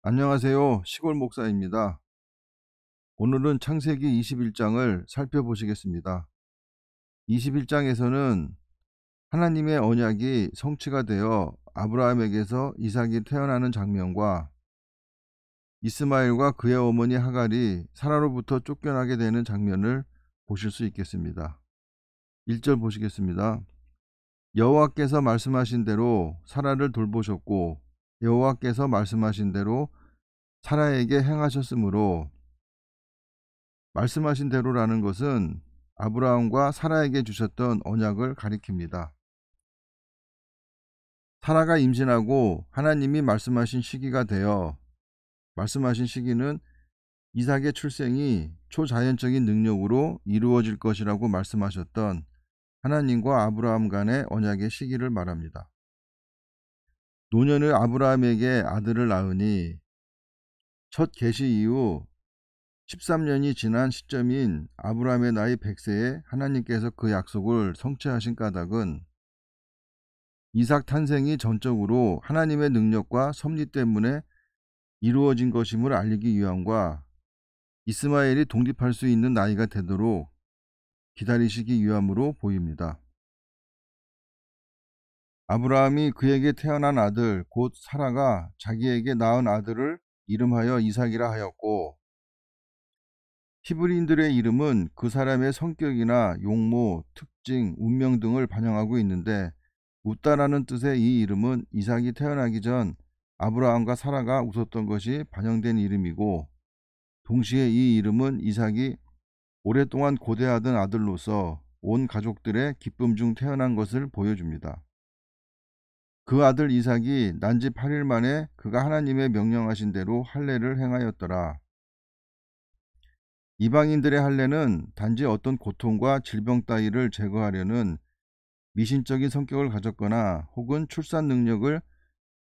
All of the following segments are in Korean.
안녕하세요. 시골 목사입니다. 오늘은 창세기 21장을 살펴보시겠습니다. 21장에서는 하나님의 언약이 성취가 되어 아브라함에게서 이삭이 태어나는 장면과 이스마엘과 그의 어머니 하갈이 사라로부터 쫓겨나게 되는 장면을 보실 수 있겠습니다. 1절 보시겠습니다. 여호와께서 말씀하신 대로 사라를 돌보셨고 여호와께서 말씀하신 대로 사라에게 행하셨으므로, 말씀하신 대로라는 것은 아브라함과 사라에게 주셨던 언약을 가리킵니다. 사라가 임신하고 하나님이 말씀하신 시기가 되어, 말씀하신 시기는 이삭의 출생이 초자연적인 능력으로 이루어질 것이라고 말씀하셨던 하나님과 아브라함 간의 언약의 시기를 말합니다. 노년의 아브라함에게 아들을 낳으니 첫 계시 이후 13년이 지난 시점인 아브라함의 나이 100세에 하나님께서 그 약속을 성취하신 까닭은 이삭 탄생이 전적으로 하나님의 능력과 섭리 때문에 이루어진 것임을 알리기 위함과 이스마엘이 독립할 수 있는 나이가 되도록 기다리시기 위함으로 보입니다. 아브라함이 그에게 태어난 아들 곧 사라가 자기에게 낳은 아들을 이름하여 이삭이라 하였고, 히브리인들의 이름은 그 사람의 성격이나 용모, 특징, 운명 등을 반영하고 있는데, 웃다라는 뜻의 이 이름은 이삭이 태어나기 전 아브라함과 사라가 웃었던 것이 반영된 이름이고, 동시에 이 이름은 이삭이 오랫동안 고대하던 아들로서 온 가족들의 기쁨 중 태어난 것을 보여줍니다. 그 아들 이삭이 난지 8일 만에 그가 하나님의 명령하신 대로 할례를 행하였더라. 이방인들의 할례는 단지 어떤 고통과 질병 따위를 제거하려는 미신적인 성격을 가졌거나 혹은 출산 능력을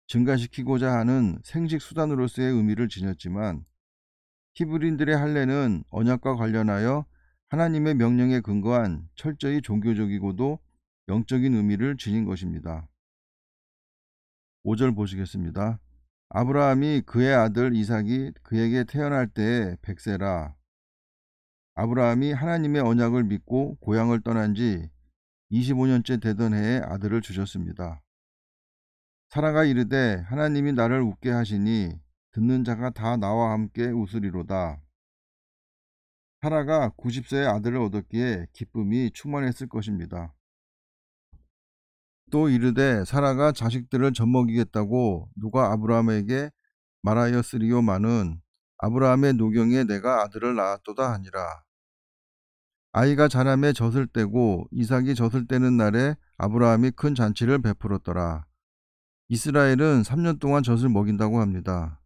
증가시키고자 하는 생식 수단으로서의 의미를 지녔지만, 히브리인들의 할례는 언약과 관련하여 하나님의 명령에 근거한 철저히 종교적이고도 영적인 의미를 지닌 것입니다. 5절 보시겠습니다. 아브라함이 그의 아들 이삭이 그에게 태어날 때에 100세라. 아브라함이 하나님의 언약을 믿고 고향을 떠난 지 25년째 되던 해에 아들을 주셨습니다. 사라가 이르되 하나님이 나를 웃게 하시니 듣는 자가 다 나와 함께 웃으리로다. 사라가 90세의 아들을 얻었기에 기쁨이 충만했을 것입니다. 또 이르되 사라가 자식들을 젖먹이겠다고 누가 아브라함에게 말하였으리요마는 아브라함의 노경에 내가 아들을 낳았도다 하니라. 아이가 자라매 젖을 떼고 이삭이 젖을 떼는 날에 아브라함이 큰 잔치를 베풀었더라. 이스라엘은 3년 동안 젖을 먹인다고 합니다.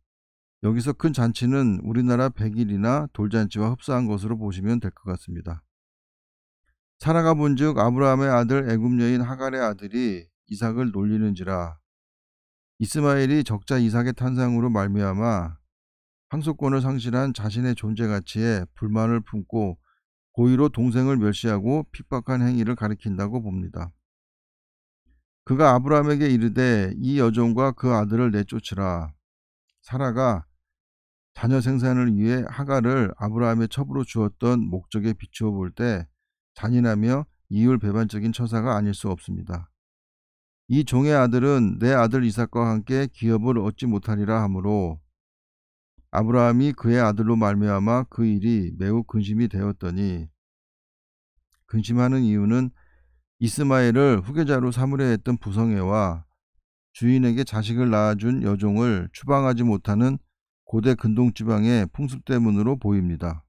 여기서 큰 잔치는 우리나라 100일이나 돌잔치와 흡사한 것으로 보시면 될 것 같습니다. 사라가 본즉 아브라함의 아들 애굽 여인 하갈의 아들이 이삭을 놀리는지라. 이스마엘이 적자 이삭의 탄생으로 말미암아 상속권을 상실한 자신의 존재 가치에 불만을 품고 고의로 동생을 멸시하고 핍박한 행위를 가리킨다고 봅니다. 그가 아브라함에게 이르되 이 여종과 그 아들을 내쫓으라. 사라가 자녀 생산을 위해 하갈을 아브라함의 첩으로 주었던 목적에 비추어 볼 때 잔인하며 이율배반적인 처사가 아닐 수 없습니다. 이 종의 아들은 내 아들 이삭과 함께 기업을 얻지 못하리라 하므로 아브라함이 그의 아들로 말미암아 그 일이 매우 근심이 되었더니, 근심하는 이유는 이스마엘을 후계자로 삼으려 했던 부성애와 주인에게 자식을 낳아준 여종을 추방하지 못하는 고대 근동지방의 풍습 때문으로 보입니다.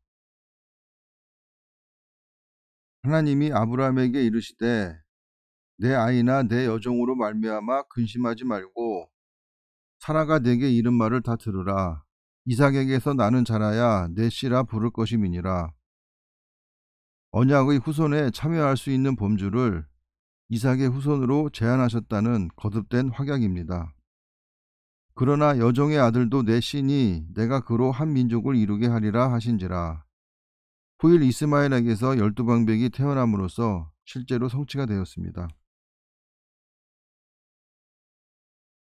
하나님이 아브라함에게 이르시되 내 아이나 내 여종으로 말미암아 근심하지 말고 사라가 내게 이른 말을 다 들으라. 이삭에게서 나는 자라야 내 씨라 부를 것임이니라. 언약의 후손에 참여할 수 있는 범주를 이삭의 후손으로 제한하셨다는 거듭된 확약입니다. 그러나 여종의 아들도 내 씨니 내가 그로 한 민족을 이루게 하리라 하신지라. 후일 이스마엘에게서 12방백이 태어남으로써 실제로 성취가 되었습니다.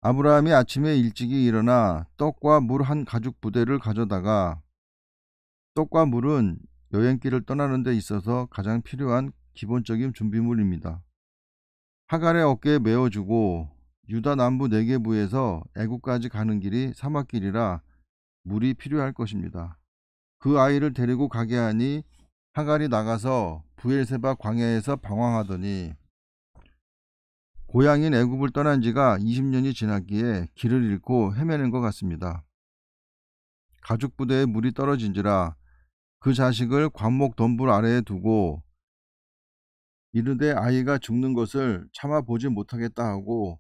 아브라함이 아침에 일찍이 일어나 떡과 물 한 가죽 부대를 가져다가, 떡과 물은 여행길을 떠나는 데 있어서 가장 필요한 기본적인 준비물입니다. 하갈의 어깨에 메어주고, 유다 남부 네게부에서 애굽까지 가는 길이 사막길이라 물이 필요할 것입니다. 그 아이를 데리고 가게 하니 하갈이 나가서 브엘세바 광야에서 방황하더니, 고향인 애굽을 떠난 지가 20년이 지났기에 길을 잃고 헤매는 것 같습니다. 가죽 부대에 물이 떨어진지라 그 자식을 광목 덤불 아래에 두고 이르되 아이가 죽는 것을 참아 보지 못하겠다 하고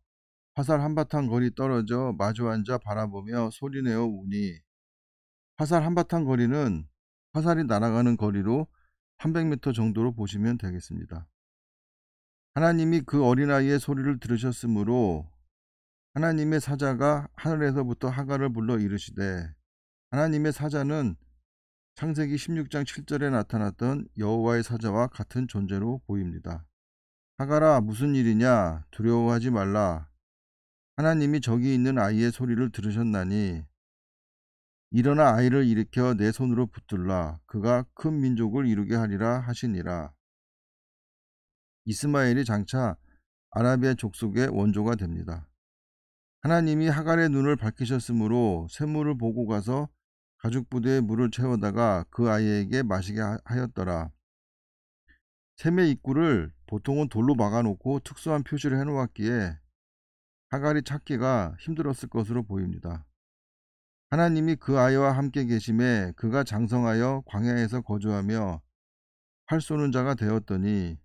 화살 한바탕 거리 떨어져 마주 앉아 바라보며 소리내어 우니, 화살 한바탕 거리는 화살이 날아가는 거리로 300m 정도로 보시면 되겠습니다. 하나님이 그 어린아이의 소리를 들으셨으므로 하나님의 사자가 하늘에서부터 하갈을 불러 이르시되, 하나님의 사자는 창세기 16장 7절에 나타났던 여호와의 사자와 같은 존재로 보입니다. 하갈아, 무슨 일이냐? 두려워하지 말라. 하나님이 저기 있는 아이의 소리를 들으셨나니 일어나 아이를 일으켜 내 손으로 붙들라. 그가 큰 민족을 이루게 하리라 하시니라. 이스마엘이 장차 아라비아 족속의 원조가 됩니다. 하나님이 하갈의 눈을 밝히셨으므로 샘물을 보고 가서 가죽 부대에 물을 채워다가 그 아이에게 마시게 하였더라. 샘의 입구를 보통은 돌로 막아놓고 특수한 표시를 해놓았기에 하갈이 찾기가 힘들었을 것으로 보입니다. 하나님이 그 아이와 함께 계심에 그가 장성하여 광야에서 거주하며 활 쏘는 자가 되었더니,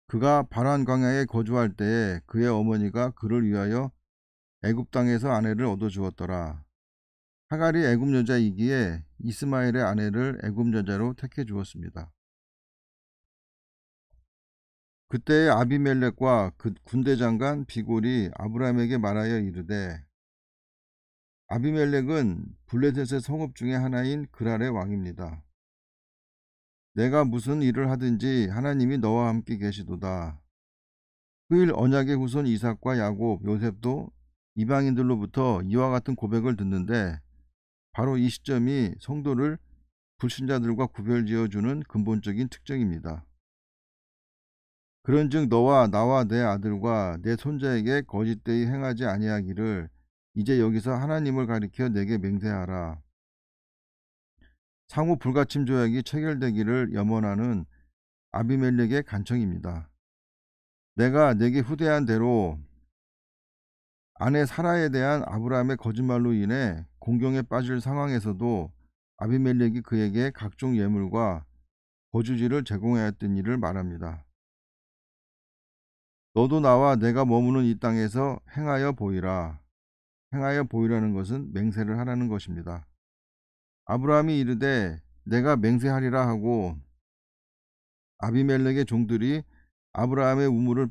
그가 바란 광야에 거주할 때에 그의 어머니가 그를 위하여 애굽 땅에서 아내를 얻어 주었더라. 하갈이 애굽 여자이기에 이스마엘의 아내를 애굽 여자로 택해 주었습니다. 그때의 아비멜렉과 그 군대 장관 비골이 아브라함에게 말하여 이르되, 아비멜렉은 블레셋의 성읍 중에 하나인 그랄의 왕입니다. 내가 무슨 일을 하든지 하나님이 너와 함께 계시도다. 그 일 언약의 후손 이삭과 야곱, 요셉도 이방인들로부터 이와 같은 고백을 듣는데, 바로 이 시점이 성도를 불신자들과 구별지어주는 근본적인 특징입니다. 그런즉 너와 나와 내 아들과 내 손자에게 거짓되이 행하지 아니하기를 이제 여기서 하나님을 가리켜 내게 맹세하라. 상호 불가침 조약이 체결되기를 염원하는 아비멜렉의 간청입니다. 내가 내게 후대한 대로 아내 사라에 대한 아브라함의 거짓말로 인해 공경에 빠질 상황에서도 아비멜렉이 그에게 각종 예물과 거주지를 제공하였던 일을 말합니다. 너도 나와 내가 머무는 이 땅에서 행하여 보이라. 행하여 보이라는 것은 맹세를 하라는 것입니다. 아브라함이 이르되 내가 맹세하리라 하고 아비멜렉의 종들이 아브라함의 우물을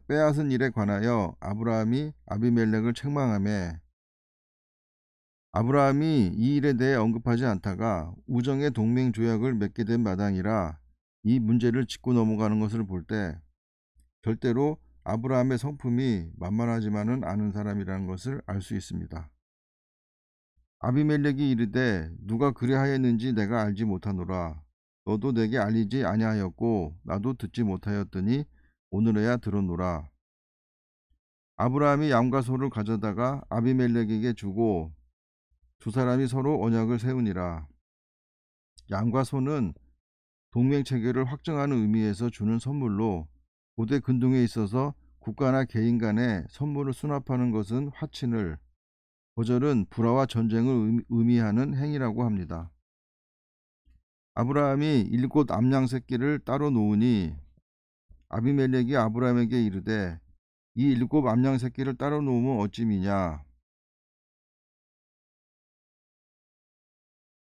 빼앗은 일에 관하여 아브라함이 아비멜렉을 책망하며, 아브라함이 이 일에 대해 언급하지 않다가 우정의 동맹 조약을 맺게 된 마당이라 이 문제를 짚고 넘어가는 것을 볼 때 절대로 아브라함의 성품이 만만하지만은 않은 사람이라는 것을 알 수 있습니다. 아비멜렉이 이르되 누가 그리하였는지 내가 알지 못하노라. 너도 내게 알리지 아니하였고 나도 듣지 못하였더니 오늘에야 들었노라. 아브라함이 양과 소를 가져다가 아비멜렉에게 주고 두 사람이 서로 언약을 세우니라. 양과 소는 동맹 체계를 확정하는 의미에서 주는 선물로 고대 근동에 있어서 국가나 개인 간에 선물을 수납하는 것은 화친을, 거절은 불화와 전쟁을 의미하는 행위라고 합니다. 아브라함이 7 암양 새끼를 따로 놓으니 아비멜렉이 아브라함에게 이르되 이 7 암양 새끼를 따로 놓으면 어찌미냐.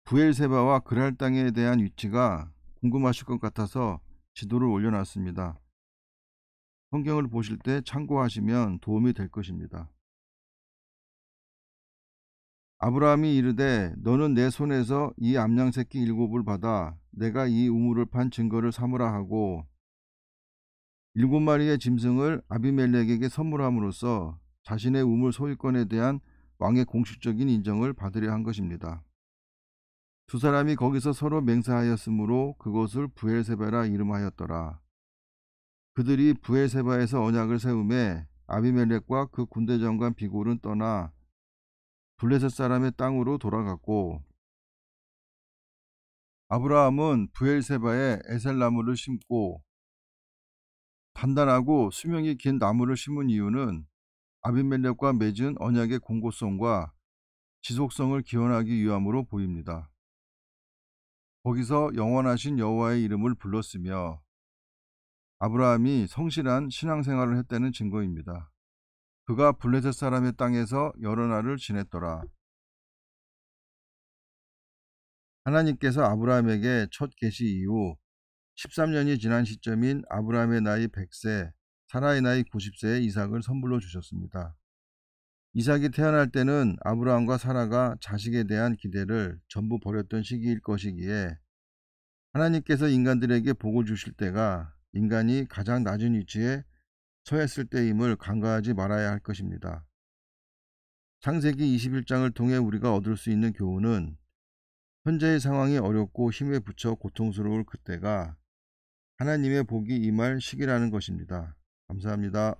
브엘세바와 그랄 땅에 대한 위치가 궁금하실 것 같아서 지도를 올려놨습니다. 성경을 보실 때 참고하시면 도움이 될 것입니다. 아브라함이 이르되 너는 내 손에서 이 암양 새끼 7을 받아 내가 이 우물을 판 증거를 삼으라 하고 7마리의 짐승을 아비멜렉에게 선물함으로써 자신의 우물 소유권에 대한 왕의 공식적인 인정을 받으려 한 것입니다. 두 사람이 거기서 서로 맹세하였으므로 그곳을 브엘세바라 이름하였더라. 그들이 브엘세바에서 언약을 세우매 아비멜렉과 그 군대장관 비골은 떠나 블레셋 사람의 땅으로 돌아갔고, 아브라함은 브엘세바에 에셀나무를 심고 단단하고 수명이 긴 나무를 심은 이유는 아비멜렉과 맺은 언약의 공고성과 지속성을 기원하기 위함으로 보입니다. 거기서 영원하신 여호와의 이름을 불렀으며 아브라함이 성실한 신앙생활을 했다는 증거입니다. 그가 블레셋 사람의 땅에서 여러 날을 지냈더라. 하나님께서 아브라함에게 첫 계시 이후 13년이 지난 시점인 아브라함의 나이 100세, 사라의 나이 90세에 이삭을 선물로 주셨습니다. 이삭이 태어날 때는 아브라함과 사라가 자식에 대한 기대를 전부 버렸던 시기일 것이기에 하나님께서 인간들에게 복을 주실 때가 인간이 가장 낮은 위치에 처했을 때임을 간과하지 말아야 할 것입니다. 창세기 21장을 통해 우리가 얻을 수 있는 교훈은 현재의 상황이 어렵고 힘에 부쳐 고통스러울 그때가 하나님의 복이 임할 시기라는 것입니다. 감사합니다.